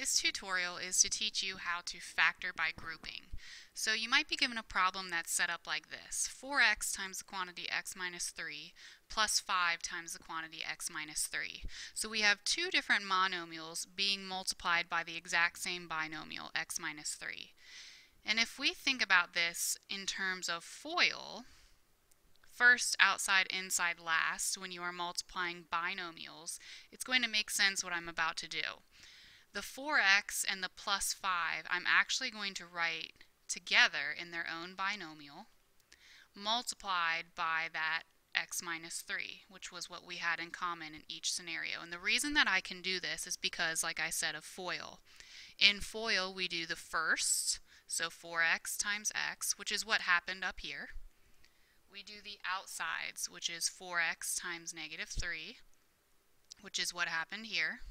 This tutorial is to teach you how to factor by grouping. So you might be given a problem that's set up like this. 4x times the quantity x minus 3 plus 5 times the quantity x minus 3. So we have two different monomials being multiplied by the exact same binomial, x minus 3. And if we think about this in terms of FOIL, first, outside, inside, last, when you are multiplying binomials, it's going to make sense what I'm about to do. The 4x and the plus 5 I'm actually going to write together in their own binomial, multiplied by that x minus 3, which was what we had in common in each scenario. And the reason that I can do this is because, like I said, of FOIL. In FOIL, we do the first, so 4x times x, which is what happened up here. We do the outsides, which is 4x times negative 3, which is what happened here.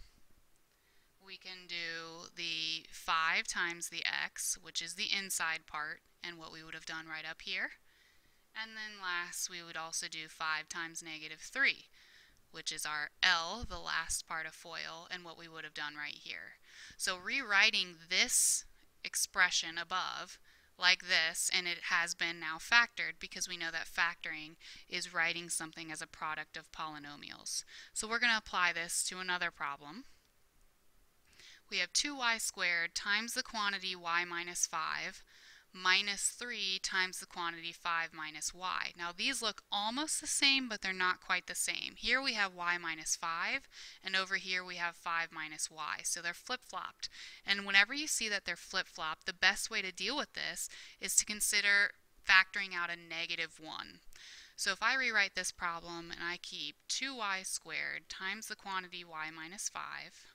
We can do the 5 times the x, which is the inside part, and what we would have done right up here. And then last, we would also do 5 times negative 3, which is our L, the last part of FOIL, and what we would have done right here. So rewriting this expression above like this, and it has been now factored because we know that factoring is writing something as a product of polynomials. So we're going to apply this to another problem. We have 2y squared times the quantity y minus 5 minus 3 times the quantity 5 minus y. Now these look almost the same, but they're not quite the same. Here we have y minus 5, and over here we have 5 minus y. So they're flip-flopped. And whenever you see that they're flip-flopped, the best way to deal with this is to consider factoring out a negative 1. So if I rewrite this problem and I keep 2y squared times the quantity y minus 5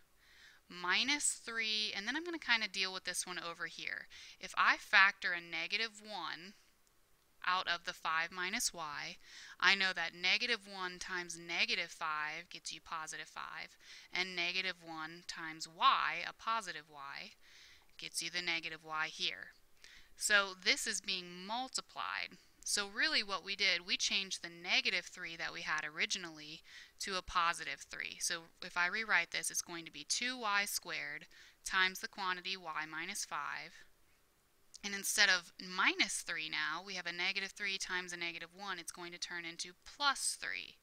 minus 3, and then I'm going to kind of deal with this one over here. If I factor a negative 1 out of the 5 minus y, I know that negative 1 times negative 5 gets you positive 5, and negative 1 times y, a positive y, gets you the negative y here. So this is being multiplied. So really what we did, we changed the negative 3 that we had originally to a positive 3. So if I rewrite this, it's going to be 2y squared times the quantity y minus 5. And instead of minus 3 now, we have a negative 3 times a negative 1. It's going to turn into plus 3.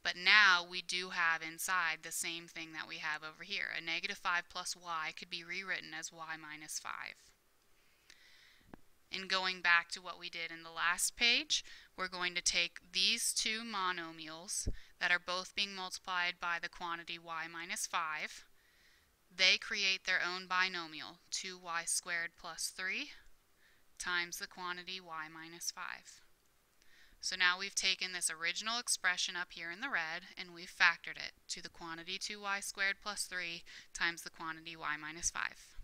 But now we do have inside the same thing that we have over here. A negative 5 plus y could be rewritten as y minus 5. And going back to what we did in the last page, we're going to take these two monomials that are both being multiplied by the quantity y minus 5. They create their own binomial, 2y squared plus 3 times the quantity y minus 5. So now we've taken this original expression up here in the red and we've factored it to the quantity 2y squared plus 3 times the quantity y minus 5.